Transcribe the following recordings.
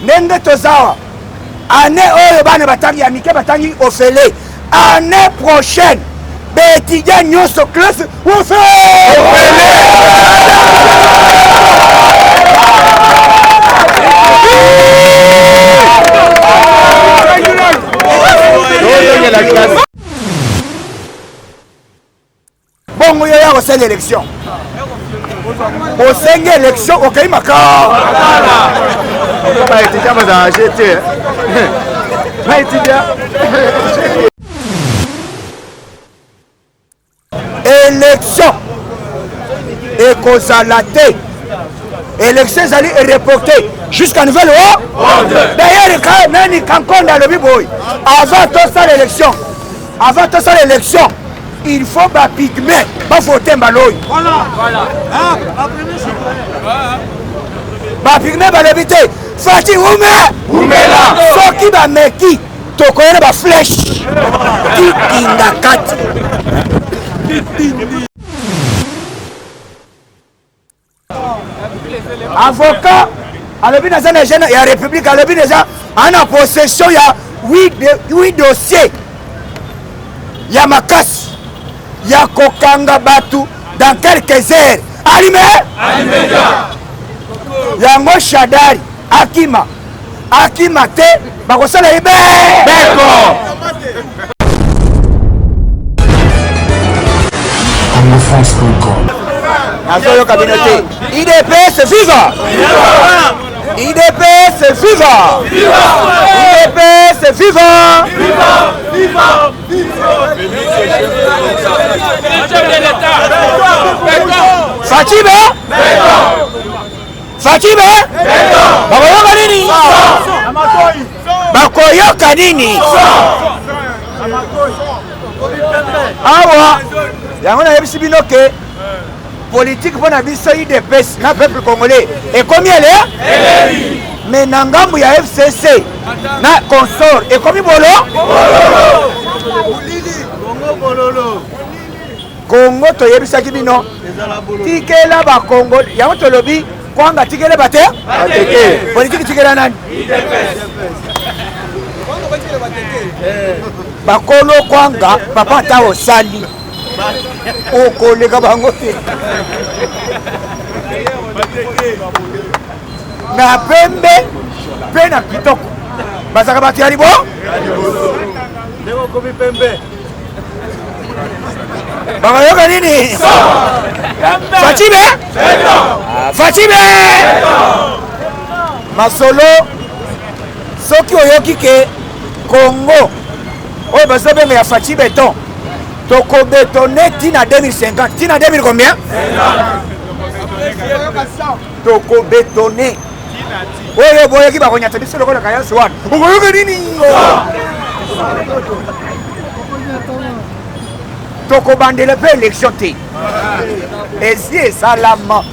ndenge tozawa année oyo bana batangi ya mike batangi ofele année prochaine baétudiant nyonso classe bongo yo ya kosala élection osengi élection okei makao baétudiant bazala jeté baétudiant élection ekozala te élection ezali reporté jusqu'à nouvelle d'ailleurs nani kankonda alobi boy avant tosala élection il faut bapigme bavote mbala oyo bapigme balobi te fati umela soki bameki tokoyena baflèche tikinga kati avocat alobi naza na jeune ya république alobi déjà ana possession ya 8 dossiers ya makasi ya kokanga batu dans quelques heures alime yango shadari akima te bakosala ye beko nazoyo kabinete IDPS viva IDPS viva IDPS viva Fatime bakoyoka nini bakoyoka nini awa yango nayebisi bino ke politique mpona biso IDPS na peuple congolais ekomi ele mais na ngambu ya FCC na consort ekomi Congo toyebisaki bino tikela bakongo yango tolobi kwanga tikele bate politique tikela nani bakolo kwanga papa ata osali okoleka bango te na pembe mpe na kitoko bazaka bato ya libo bakayoka nini Fatime masolo soki oyoki ke Congo oyo bazobenga ya Fachi Beton tokobetone tina 2050 tina 2000 combien tokobetone oyo boyoki bakonyata biso lokola kayansi wana okoyoka nini tokobandela mpe élection te esi esalama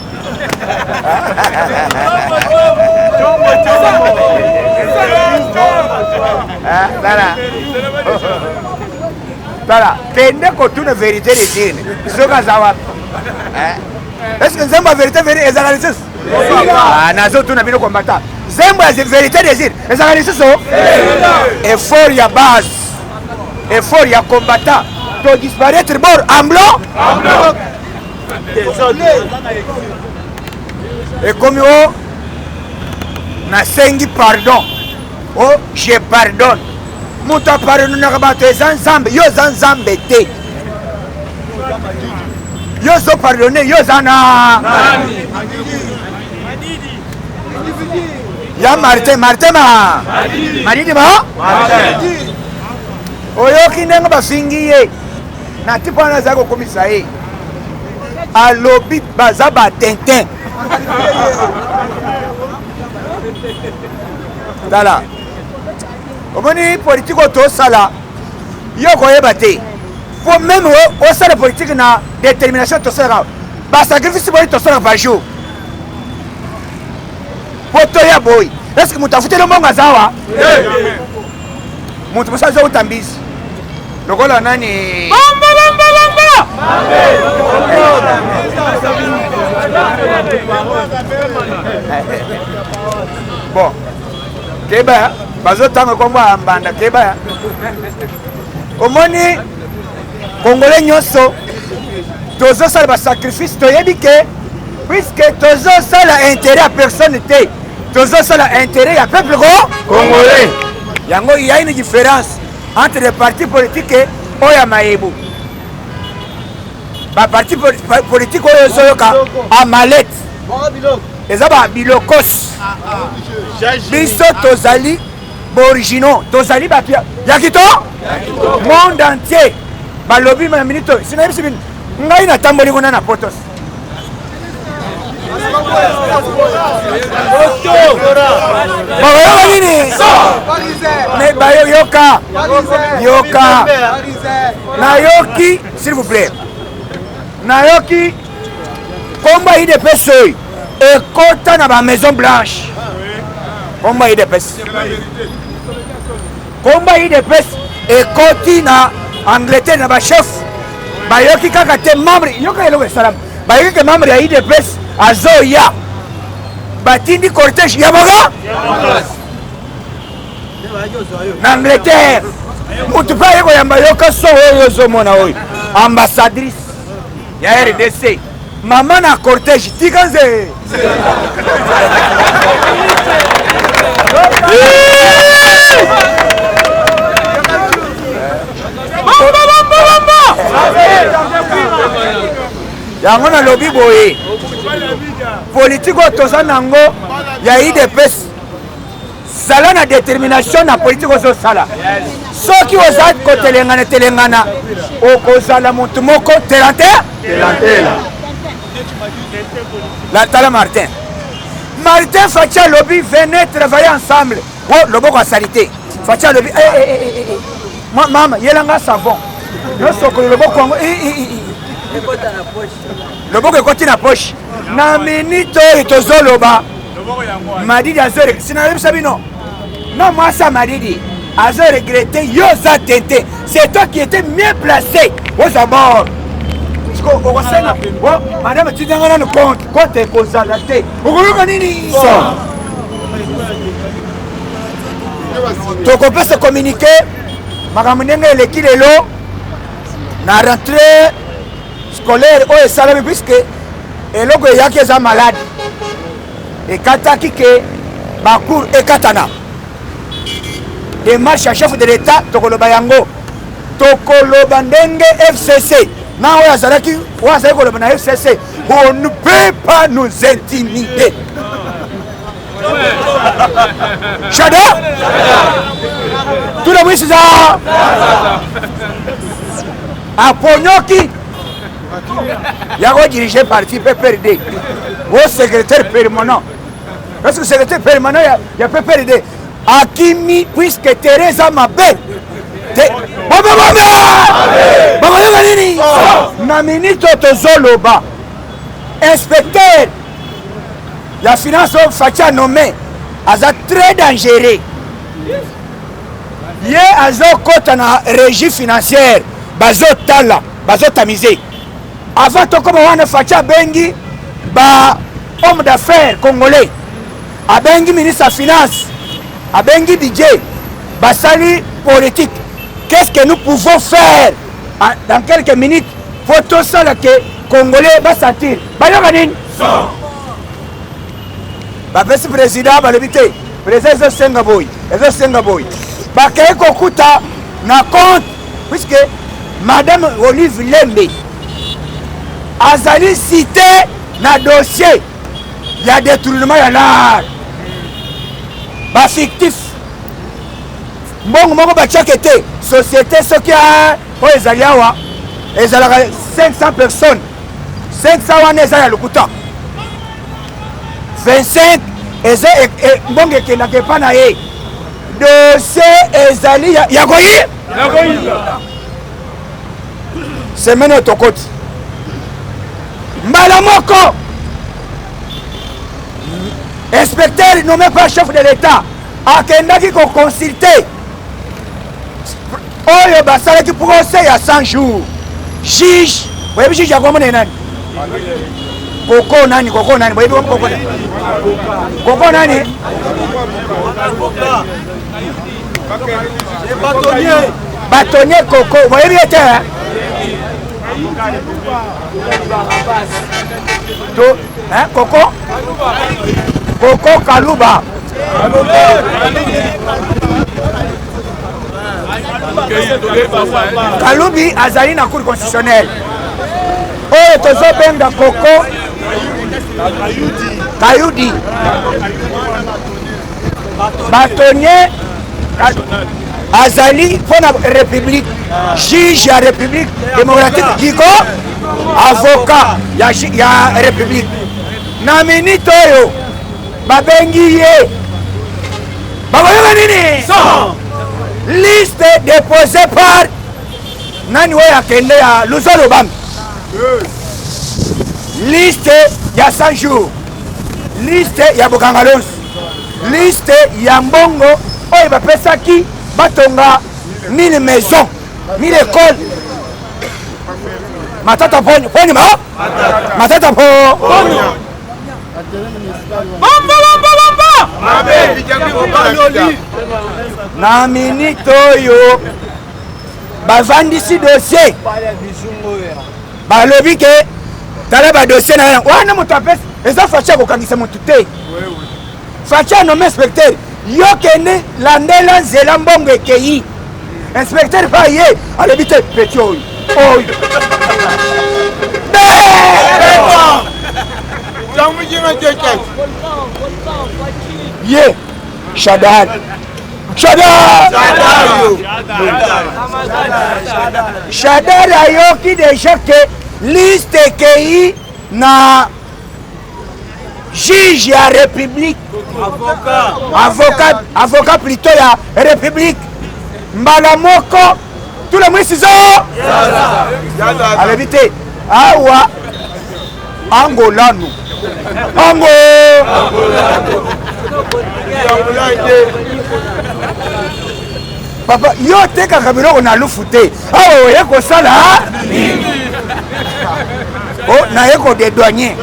tala kende kotuna vérité letini soki aza wapi estce nzembo ya vérité ezala lisusu nazotuna bino kombata nzembo ya vérité désir ezala lisusu effort ya base effort ya combattant to disparaître bord en blanc ekomi o nasengi pardon o je pardonne moto apardonnaka bato eza nzambe yo eza nzambe te yo zo pardonne yo eza na ya martin madidi ma oyoki ndenge bafingi ye na ti mpo wana azali kokomisa ye alobi baza batintin tala omoni politike oyo tosala yo koyeba te po meme osala politike na détermination tosalaka basacrifice boyi tosalaka par jour po toya boyi estce moto afuteli mbongo aza awa moto mosa aza utambisi lokola nani bon keba bazotanga komba mbanda keba omoni Congolais nyonso tozosala ba sacrifice toyebi ke puisque tozosala intérêt à personne te tozosala intérêt ya peuple congolais yango il y a une différence entre les partis politiques oya mayebu ba parti politique oyo soyoka amalet eza ba bilokos biso tozali originaux tozali bato ya kito monde entier balobi ma minute sinayebisi bino ngai natamboli kuna na potos bayoka nini me bayoka yoka nayoki s'il vous plaît nayoki komba idps oyo ekota na ba maison blanche komba idps ekoti na Angleterre na ba chef bayoki kaka te membre yoka eloko esalam bayoki ke membre ya idps azoya batindi cortège ya boga na Angleterre mutu mpe aye koyamba yoka so oyo ozomona oyo ambassadrice ya RDC mama na cortège tika nze yango nalobi boye politike oyo toza nango ya idps zala na détermination na politike ozosala soki oza kotelengana okozala motu moko telantela tala Martin Fachi alobi venez travailler ensemble loboko asali te Fachi alobi mama yelanga savon nyosokolo loboko yango loboko ekoti na poche na minute oyo tozoloba Madidi sinayebisa bino non mwasi ya Madidi azoregrete yo oza tente c'est toi qui étais mieux placé oza bord okosenga madame tindanga nano compte ekozala te okoluka nini tokopesa communiqué makambo ndenge eleki lelo na rentrée scolaire oyo esalami puisque eloko eyaki eza malade ekataki ke bacour ekatana démarche ya chef de l'état tokoloba yango tokoloba ndenge FCC na oyo azalaki koloba na FCC on ne peut pas nous intimider Chada tout le monde c'est ça aponyoki yako dirigé parti PPRD au secrétaire permanent parce que secrétaire permanent il y a PPRD Akimi puisque Teresa Mabe na minute tozoloba inspecteur la finance Fachi nommé aza très dangereux ye azokota na régie financière bazotamiser avant tokoma wana Fachi abengi ba homme d'affaires congolais abengi ministre ya finance abengi budget basali politique. Qu'est-ce que nous pouvons faire dans quelques minutes pour tout ça que les Congolais vont sentir? Le président va l'éviter. Le président est Sengaboy. Bakay Kokuta na compte puisque Madame Olive Lembe azali cité na dossier. Il y a détournement à l'art. Ba fictif. Mbongo moko bachaka te société soki oyo ezali awa ezalaka 500 personnes 500 wana eza ya lokuta 25 eza mbongo ekendaka epa na ye dossier ezali ya koyiba semaine oyo tokoti mbala moko inspecteur nommé par chef de l'état akendaki koconsulte oyo basalaki procès ya 100 jours juge oyebi juge akomona nani Koko nani? Koko nani? Koko nani? Bâtonnier Koko. Vous voyez bien, hein? Hein, Koko? Koko Kaluba. Kalubi azali na cour constitutionnelle. Oh, tozo benga Koko Kayudi. Bâtonnier azali pour la République, juge à République démocratique Diko, avocat ya République. Na minute oyo babengi ye baboyoka nini? Liste déposée par nani oyo akende ya Luzolo Bam. Liste ya 100 jours, liste ya Bokangalonso, liste ya mbongo oyo bapesaki batonga 1000 maisons, 1000 écoles. Matata ponyo, ponyo ma? Matata ponyo. Bomba. Na minute oyo bavandisi dossier. Balobi ke tala ba dossier na wana moto apesi eza facha kokangisa moto te. Facha nommé inspecteur. Yo kende landela nzela mbongo ekei. Inspecteur pa ye alobi te peti oyo. Ye Shadad ayoki deja ke liste kei na juge ya République, avocat plutôt ya République mbala moko tout le monde sizo alobi te awa angolano papa yo tekaka biloko na lufu te awa oye kosala naye kodedouanier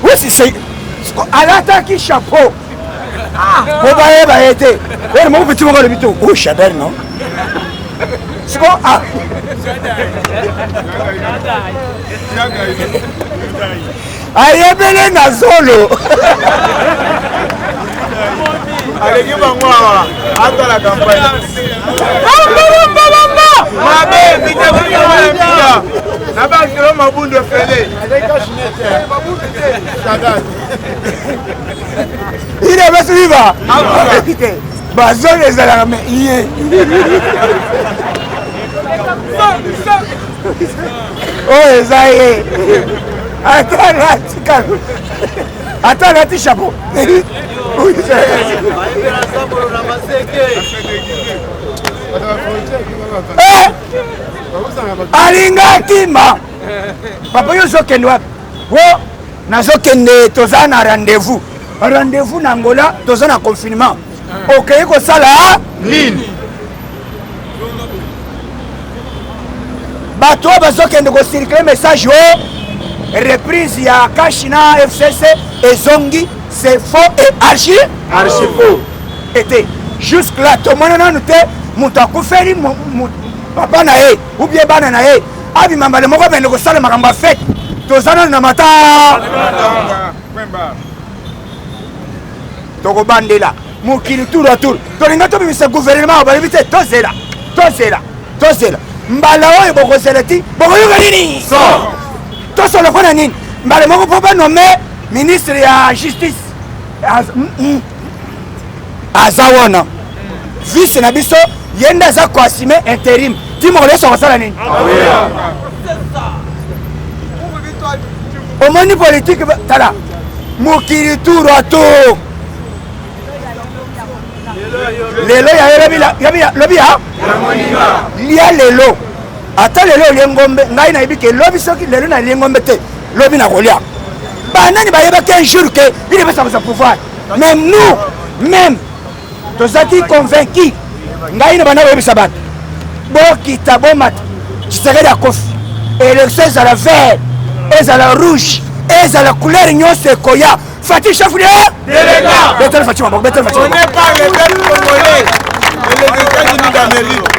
wesi se alataki chapeau po bayeba ye te ene moko peti moko alobi te o Shader non siko ayebele na zolo aleki bango awa atala campagne na bakilo mabundu efele ine besuiva bazolo ezalaka me iye oyo eza ye ata alati chapeau alingaki ma papa yo ozokende wapi o nazokende toza na rendez-vous na Angola toza na confinement okei kosala nini bato oyo bazokende kocircule message o reprise ya kashi na FCC ezongi c'est faux et archi faux ete jusque là tomona nanu te moto akufeli papa na ye ou bien bana na ye abimambale moko bende kosala makambo ya fete toza nanu na mata tokobandela mokili tour à tour tolinga tobimisa gouvernement balobi te tozela mbala oyo bokozela ti bokoyoka nini tosolo mpona nini mbala moko mpo banome ministre ya justice aza wana vice na biso ye nde aza koasime intérim ti mokolo nyonso akosala nini omoni politike tala mokili tour à tour lelo lobi ya lia lelo ata lelo olie ngombe ngai nayebi ke lobi soki lelo nalie ngombe te lobi na kolia banani bayebaki un jour ke il devait savoir pouvoir même nous même tozaki convaincu ngai na bana boyebisa bato bokita bomata Tshisekedi akofi élection ezala vert ezala rouge ezala couleur nyonso ekoya Fati chef de délégat betel Fati maboko betel Fati on n'est pas le peuple congolais et les États-Unis d'Amérique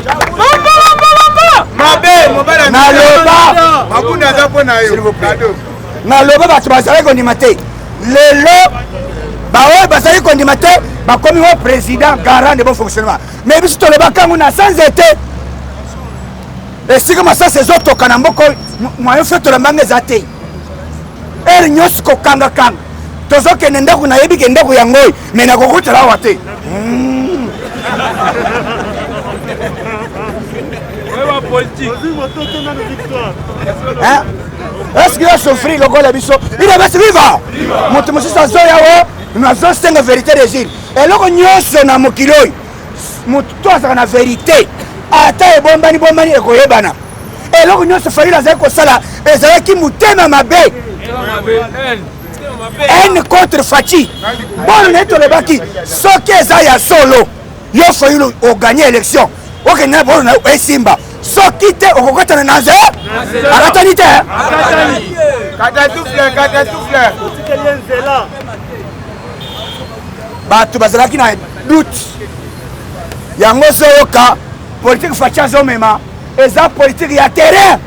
mabe mobala naloba makunda aza mpo na yo naloba bato bazali kondima te lelo baoyo bazali kondima te bakomi wa président garant de bon fonctionnement mais biso tolobaka yango na sans ete esika masasi ezotoka na mboka moyen fe tolambanga eza te ere nyonso kokangakanga tozokende ndako nayebi ke ndako yango oyo me nakokutela awa te est-ce qu'il a souffert le gars biso il est basi viva moto mosusu azoya o nazosenga vérité des îles eloko nyonso na mokili oyo moto azalaka na vérité ata ebombani ekoyebana eloko nyonso Fayulu azali kosala ezalaki motema mabe haine contre Fati bolo na ye tolobaki soki eza ya solo yo Fayulu oganye élection okende na bolo na esimba soki te okokotana na nzela akatani te katatufle bato bazalaki na doute yango soyoka politique Fati azomema eza politique ya terrain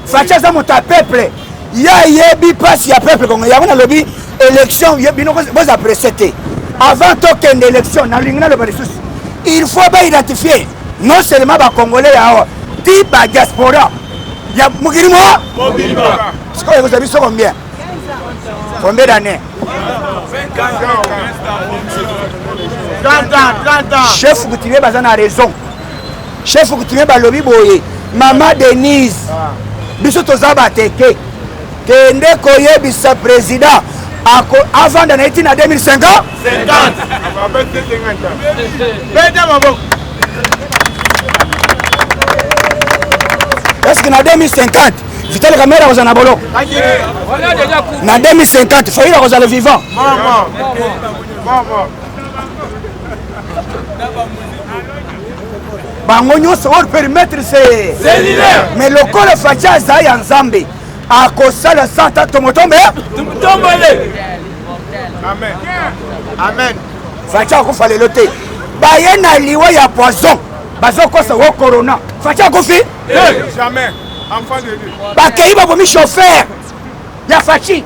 Fati aza moto ya peuple ya yebi pasi ya peuple kongo yango nalobi élection bino boza presse te avant tokende élection nalingi naloba lisusu il faut baidentifier non seulement bacongolais yawa ti badiaspora ya mokili moa sikoyo ekozala biso combien d'années 30 ans chef coutumier baza na raison chef coutumier balobi boye mama Denise biso toza bateke kende koyebisa président avanda na eti na 2050 est-ce que na 2050 Vital Kamerhe akozala na boloko na 2050 Fayulu akozala vivant bango nyonso oyo permettre se mais lokola Fati azali ya nzambe akosala santa tomotombe amen Fati akufa lelo te baye na liwa ya poison bazokosa wo corona Fati akufi jamais enfant de Dieu bakei babomi chauffeur ya Fati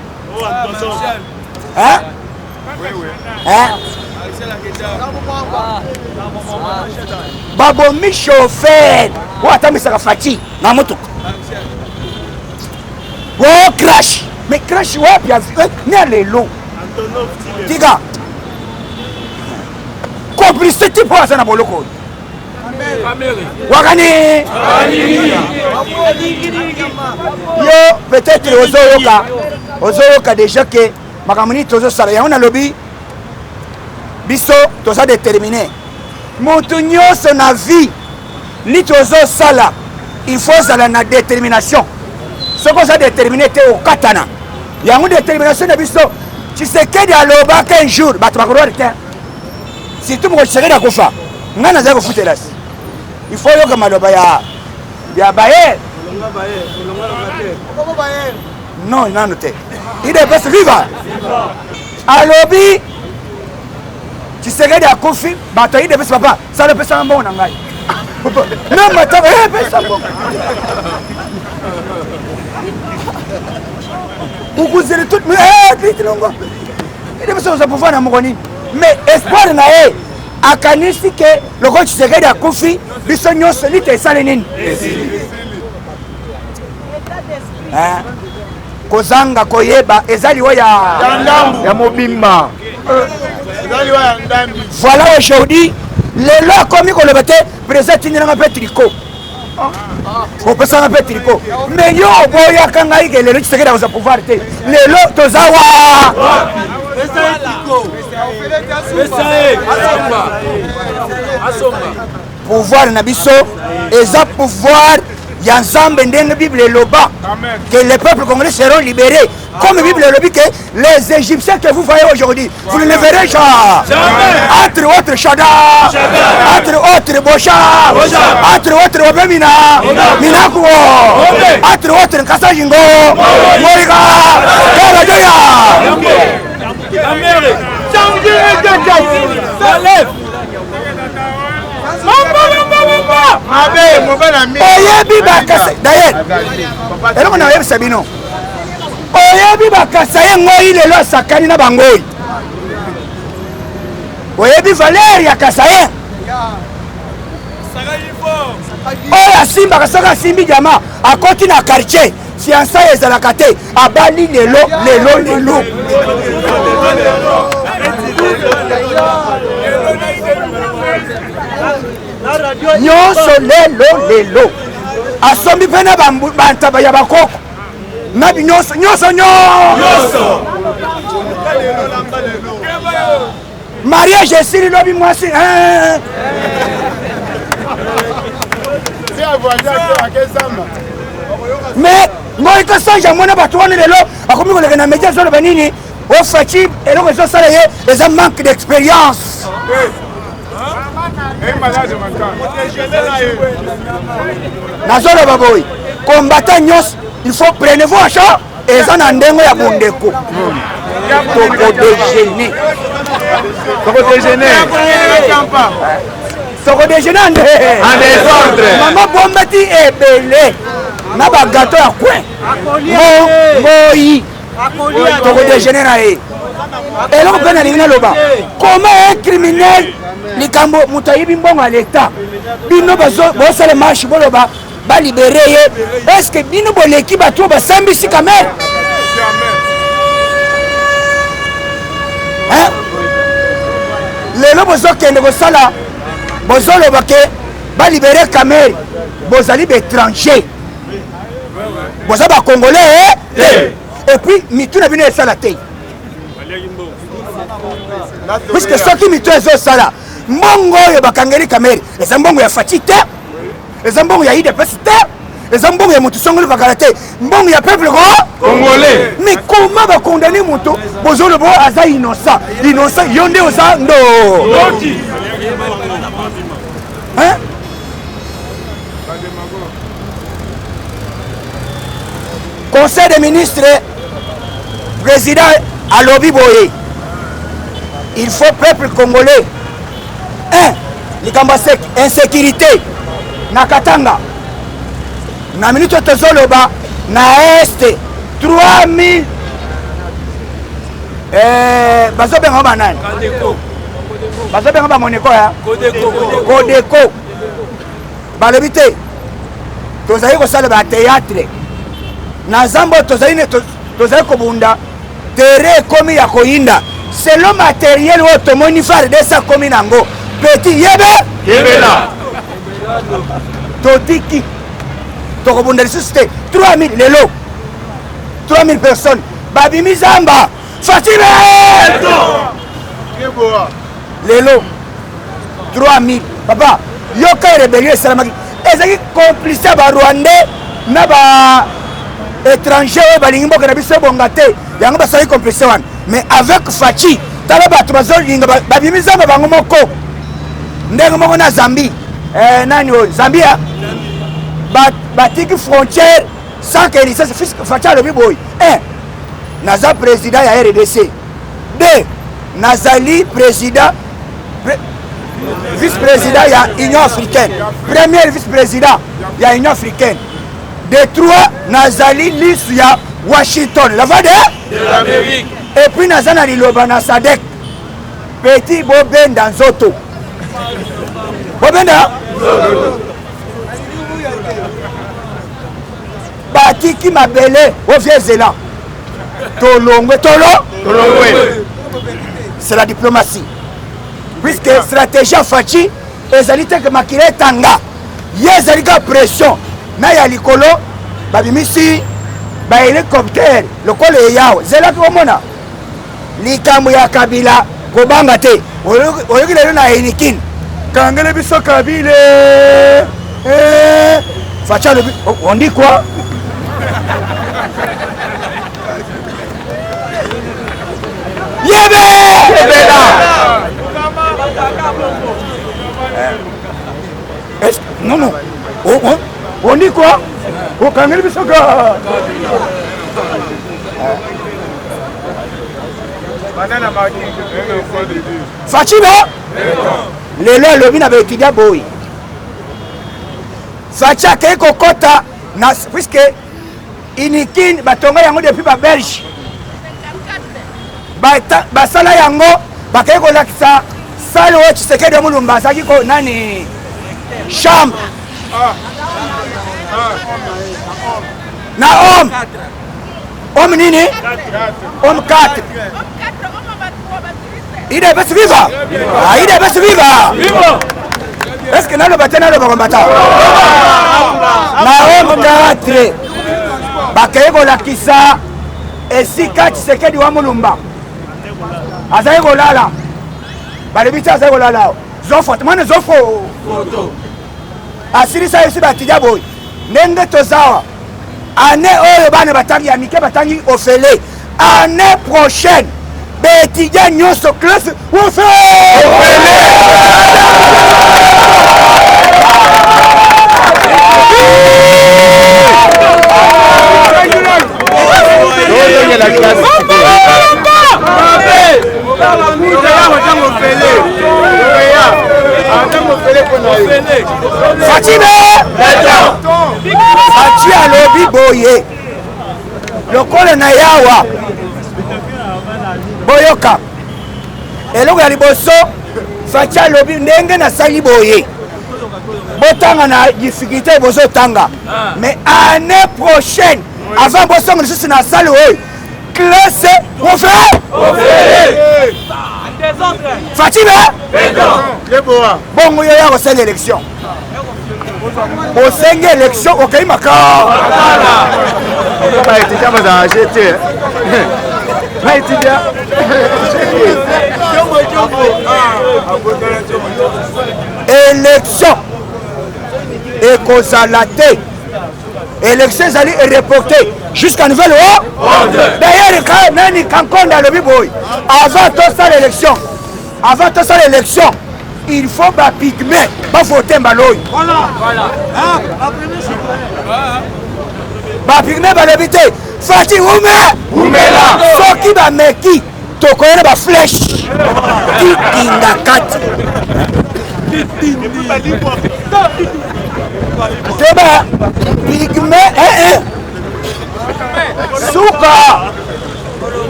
babomi chauffeur oyo atambisaka Fati na motuka o crash mais crash wapi ne lelo tika complicité ti mpo aza na boloko oyo wakani yo peut-être ozoyoka déjà ke makambo nini tozosala yango nalobi biso toza déterminé moto nyonso na vie ni tozosala il faut ozala na détermination soki oza déterminé te okatana yango détermination na biso Tshisekedi alobaka un jour bato bakolwari te surtout moko Tshisekedi akufa ngai nazali kofutelasi il faut yoka maloba ya Bayer non nano te idepesi viva alobi Tshisekedi akufi bato idepesi papa salopesanga mbongo na ngai non mataba epesa mbongo ukuzeli tout litilongo idepesi oza pouvoir na moko nini mais espoir na ye akanisi ke loko Tshisekedi akufi biso nyonso lite esali nini kozanga koyeba eza liwa ya mobimba voilà aujourd'hui lelo akomi koloba te président tindinanga mpe tricot kopesanga mpe tricot mais yo boyaka ngai ke lelo Tshisekedi akoza pouvoir te lelo toza wa pouvoir na biso eza pouvoir ya nzambe ndenge Bible eloba que les peuples congolais seront libérés. Comme Bible elobi que les Égyptiens que vous voyez aujourd'hui, vous ne les verrez jamais. Entre autres Shada, entre autres Bocha, entre autres Obemina, Minakuo, entre autres Nkasajingo, Moriga, Karajoya. Oyebi bakasa d'ailleurs eloko na oyebisa bino oyebi bakasa ye ngoi lelo asakani na bangoi oyebi Valeri ya kasa ye oyo asimbaka soki asimbi jama akoti na quartier fiançaille ezalaka te abali lelo nyonso lelo asombi mpe na bantaba ya bakoko nabi nyonso mariage esili lobi mwasi mais ngoi kasanja mwana bato wana lelo akomi koleka na media zoloba nini ofati eloko ezosala ye eza manque d'expérience. Nazoloba boy combattant nyos il faut prendre vos achats eza na ndengo ya bondeko toko déjeuner en désordre mama bombati ebele na ba gâteau ya coin moi toko déjeuner na ye eloko mpe nalingi naloba comment un criminel likambo moto ayibi mbongo ya leta bino bosala marche boloba balibere ye est ce que bino boleki bato basambisi kamere lelo bozokende kosala bozoloba ke balibere kamere bozali baétranger boza bacongolais et puis mituna bino esala te puisque soki mito ezosala mbongo oyo bakangeli kamere eza mbongo ya Faci te eza mbongo ya UDPS te eza mbongo ya moto songoli bakala te mbongo ya peuple congolais. Mais comment bakondane moto bozolobo aza innocent yo nde oza ndo Conseil des ministres président alobi boye il faut peuple congolais likambo sek insécurité na Katanga na minute tozoloba na este 3000 bazobenga banani bazobenga bamoneko ya Kodeko balobi te tozali kosala ba théâtre na zambo tozali kobunda tere ekomi ya koyinda selo matériel oyo tomoni fare desa komi nango petit yebela totiki tokobunda lisusu te 3000 lelo 3000 personnes babimi zamba Fatime lelo 3000 papa yoka rébellion esalamaki ezalaki complice ya barwandais na ba étranger oyo balingi mboka na biso ebonga te yango basalaki complice wana mais avec Faci tala bato bazolinga babimi zamba bango moko ndenge moko na Zambie nani oyo Zambia batiki frontière sans que licence Faci alobi boy naza président ya RDC 2 nazali président vice-président ya Union africaine premier vice-président ya Union africaine de 3 nazali lisu ya Washington la voix de l'Amérique et puis nazana liloba na Sadek petit bobenda nzoto bobenda batiki mabele oviezela tolongwe c'est la diplomatie puisque stratégie ya Faci ezali te ke makila etanga ye ezali ka pression na ya likolo babimisi bahélicoptère lokolo eyawo zelaki omona likambo ya Kabila kobanga te oyoki lelo na Heineken kangele biso Kabila Fachi alobi on dit quoi? Yebela. Non. On dit quoi? Au Kangeli Bisoka. Fachi ba? Lelo alobi na bekidia boy. Fachi akei kokota na puisque inikin batonga yango depuis ba Belge. Basala yango bakei kolakisa sale oyo Tshisekedi Mulumba azalaki ko nani chambre na homme nini homme 4 ide besi viva ide besi viva est-ce que nalo batena lo bakombata na homme 4 bakei kolakisa esika Tshisekedi wa Mulumba azali kolala balebiti azali kolala zofo mwana zofo asilisa yosi batija boy ndenge tozawa ane oyo bana batangi ya mike batangi ofele année prochaine betija nyonso classe Fachi alobi boye lokolo na yawa boyoka eloko ya liboso Fachi alobi ndenge nasali boye botanga na difficulté bozotanga mais année prochaine avant bosonga lisusu na sali oyo classe Fachi bongo yo ya kosala élection osenge élection okei makao baétudia bazala jeté baétudia élection ekozala te élection ezali reporté jusqu'à nouvelle d'ailleurs nani Kankonda alobi boy avant tosala élection il faut bapigme bavote mbaloyi bapigme balobi te Fachi umela soki bameki tokoyena baflèche titinga kati teba pigme suka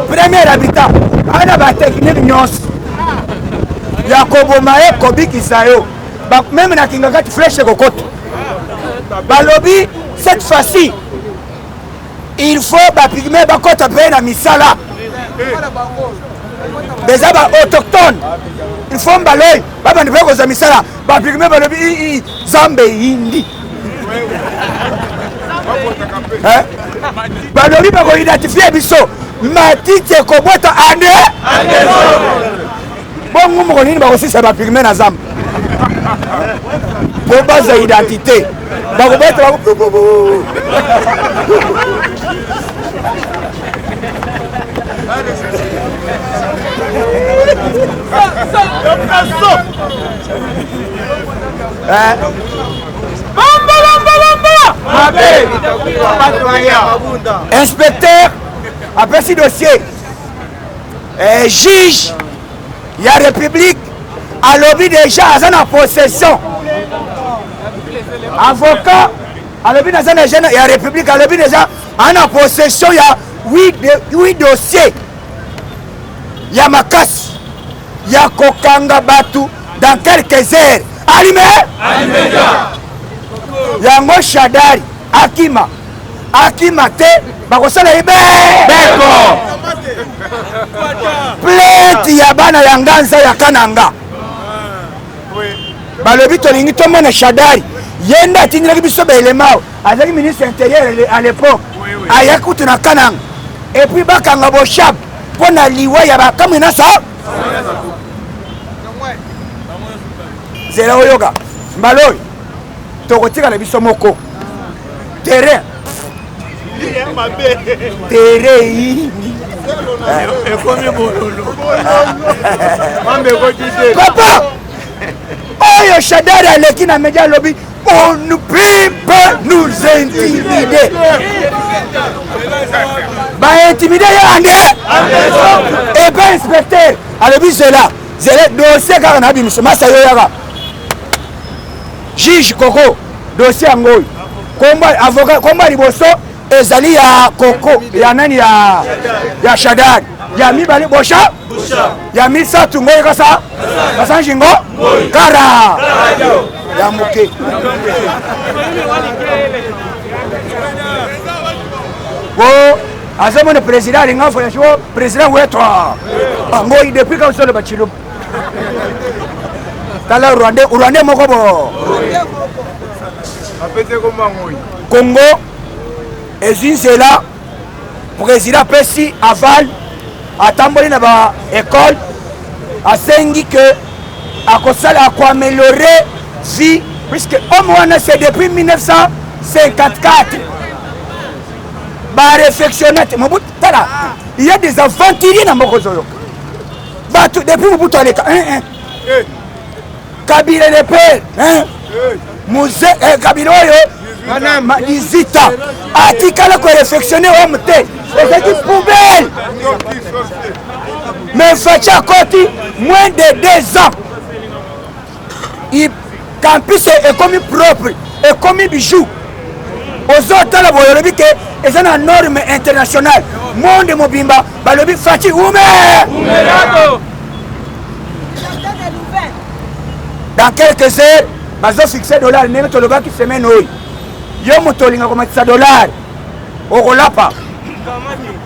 premier habitant ana batechnique nyonso ya koboma ye kobikisa yo même na kinga kati flèche kokota balobi cette fois-ci il faut bapigme bakota mpe na misala beza baautochtone il faut mbaloyi babandi mpe kozwa misala bapigme balobi zambe yindi balobi bakoidentifie biso matiti ekobota ane bongo moko nini bakosisa bapigme na zamba po baza identité bakobeta inspecteur apesi dossier juge ya république alobi déjà aza na possession avocat alobi naza na jeune ya république alobi déjà ana possession ya 8 dossiers ya makasi ya kokanga batu dans quelques heures alime yango Shadari akima te bakosala ye beko plainte ya bana ya nganza ya kananga balobi tolingi tomona Shadari yenda atindilaki biso baelema azalaki ministre intérieur à l'époque aya kutu na kananga et puis bakanga boshap mpo na liwa ya bakamwi na sa zela oyoka mbaloyi tokotikala biso moko terrain terrain papa oyo Shadari aleki na media lobby on ne peut pas nous intimider ba intimider yange et pas inspecteur alobi zela dossier kaka na biso masa yo yaka juge Koko dossier yango komba avocat komba liboso ezali ya Koko ya nani ya Shadari ya mibali bosha ya misatu ngoyi kasa kasanjingo kara ya muke bo azamone président alinga fo ya sho président wetu ngoyi depuis quand solo bachilo tala Rwanda moko bo apete ko mangoyi Congo ezinzela président pesi aval atamboli na ba école asengi que akosala akoaméliorer vie puisque homme wana c'est depuis 1954 ba réflexionner Mobutu tala il y a des aventuriers na moko zoyoka batu depuis Mobutu aleka Kabila le père Muse Kabila oyo Izita atikala ko réflexionner homme te c'est une poubelle mais Facha Koti moins de 2 ans il campus est comme propre et comme bijou aux autres la boyolobi que c'est une norme internationale monde mobimba balobi Fachi oume dans quelques heures bazo fixer dollar neme toloba ki semaine oyo yo motolinga komatisa dollar okolapa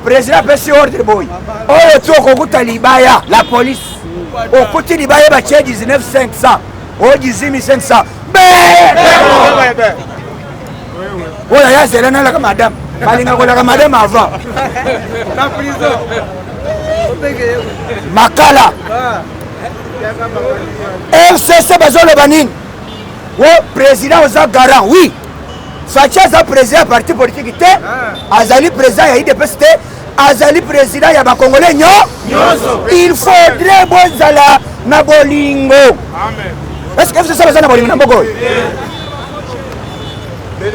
président pesi ordre boy oyo tu okokuta libaya la police okuti libaya batie 19500 o 10500 oyo ya zela na la madame balinga ko la madame avant na prison makala FCC bazolo banine wo président oza garant oui Facha za président parti politique te azali président ya IDPS te azali président ya ba congolais nyoso il faudrait bozala na bolingo amen est-ce que FCC bazana bolingo na bogo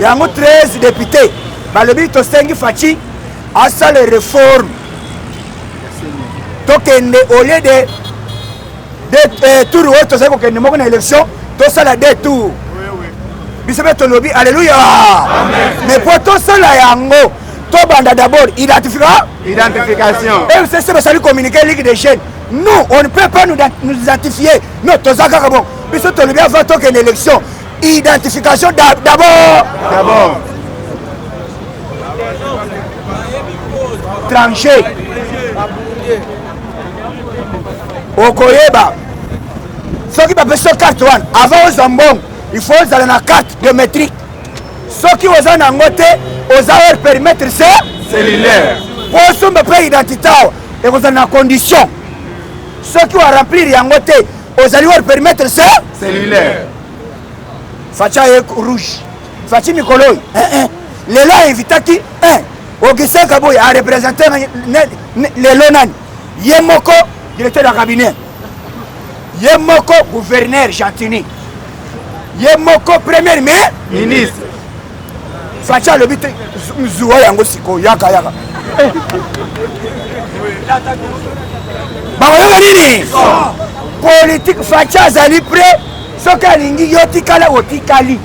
yango 13 députés balobi to sengi Fachi asa les réformes tokende au lieu de tour auto ça kokende moko na élection to sala 2 tours bisebeto lobi alléluia mais pour tout cela yango to banda d'abord identification et c'est ça ça communiquer ligue des jeunes nous on ne peut pas nous identifier non to zaka bon biso to lobi avant to qu'une élection identification d'abord tranché okoyeba soki ba beso carte one avant aux ambons il faut aller na carte biométrique soki oza na ngote oza leur permettre cellulaire pour sombe pe identité et oza na condition soki wa remplir yango te ozali leur permettre cellulaire Facha ye rouge Fachi Mikolo lelo invitaki Augustin Kaboy a représenté lelo nani Yemoko directeur de cabinet Yemoko gouverneur Chantini Yemoko premier ministre Facha le bite zuwa yango siko yaka bayoka nini politique Facha zali prêt soki alingi yo tikala otikali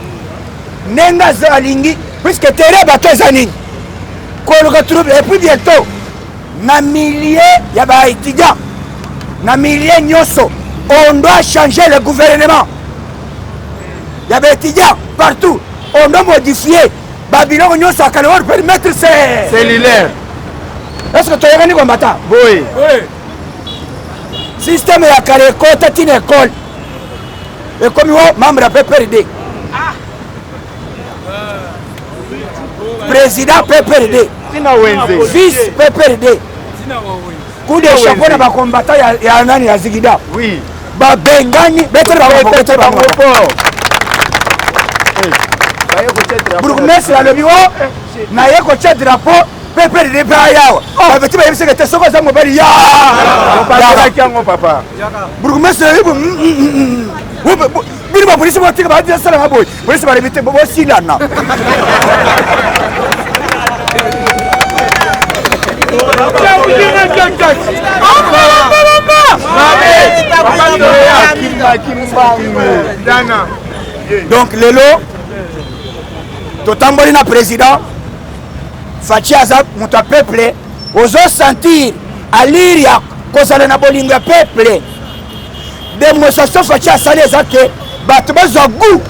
nenga zo alingi puisque terrain bato eza nini koluka trouble et puis bientôt na milliers ya ba étudiants na milliers nyonso on doit changer le gouvernement ya ba étudiants partout on doit modifier babiloko nyonso akala or permettre cellulaire est-ce que toyekani kombata oui système ya kala ekota tina école ekomi wo membre ya PPRD président PPRD vice PPRD coup de chapeau na bakombata ya nani ya Zigida oui babengani betere bango bourgmestre alobi o naye kotya drapeau pepe de pa yawa babeti bayebisaka te soki aza mobali ya bourgmestre bino bapolisi botika basalanga boye polisi balebi te bosilana donc lelo totamboli na président Fachi aza moto ya peuple ozosentir alire ya kozala na bolingo ya peuple démonstration Fachi asali eza ke bato bazwa goût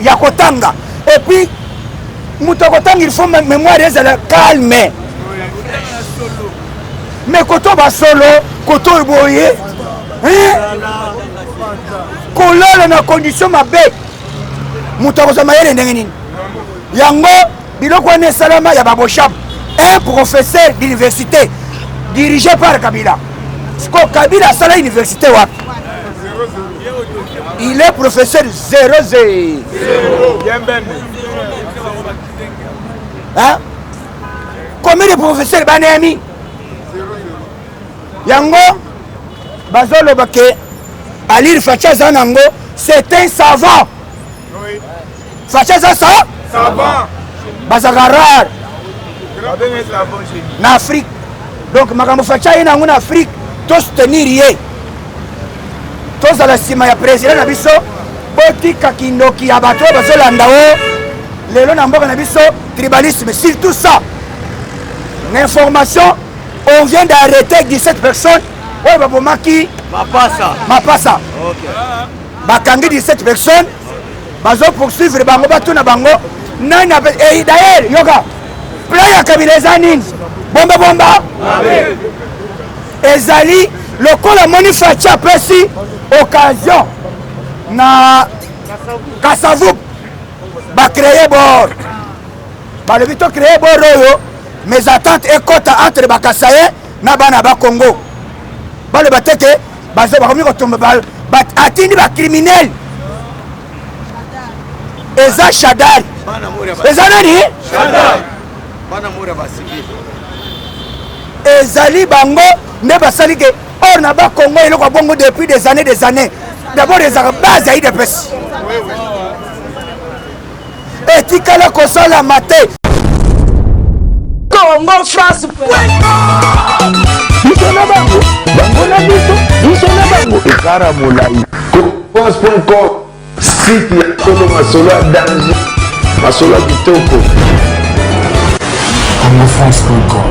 ya kotanga et puis moto akotanga il faut mémoire ezala calme mais koto basolo koto boye kolala na condition mabe moto akozwa mayele ndenge nini yango biloko wana esalama ya baboshap un professeur d'université dirigé par Kabila siko Kabila asala université wapi il est professeur 0 hein combien de professeurs banemi yango bazoloba ke alire Fachi aza nango c'est un savant Fachi aza savant bazaka rare na Afrique donc makambo Fachi aye nango na Afrique tosoutenir ye tozala nsima ya président na biso botika kindoki ya bato bazolanda o lelo na mboka na biso tribalisme surtout ça l'information on vient d'arrêter 17 personnes oyo babomaki mapasa bakangi 17 personnes bazo poursuivre bango batuna bango nani d'ailleurs yoka plan ya Kabila eza nini bomba ezali lokola moni Fachi apesi occasion na Kasavubu bacreye bor balobi to créer bor oyo mes attentes ekota entre bakasaye na bana ba Congo baloba te ke bazo bakomi kotomba atindi bacriminel eza Shadari eza nani ezali bango nde basali ke or na ba Congo eloko bongo depuis des années d'abord ezaka base ya IDPS etikala kosala mate Congo France biso na bango na biso na bango ekara molai France.com site ya solo masolo ya danger masolo ya kitoko CongoFrance.com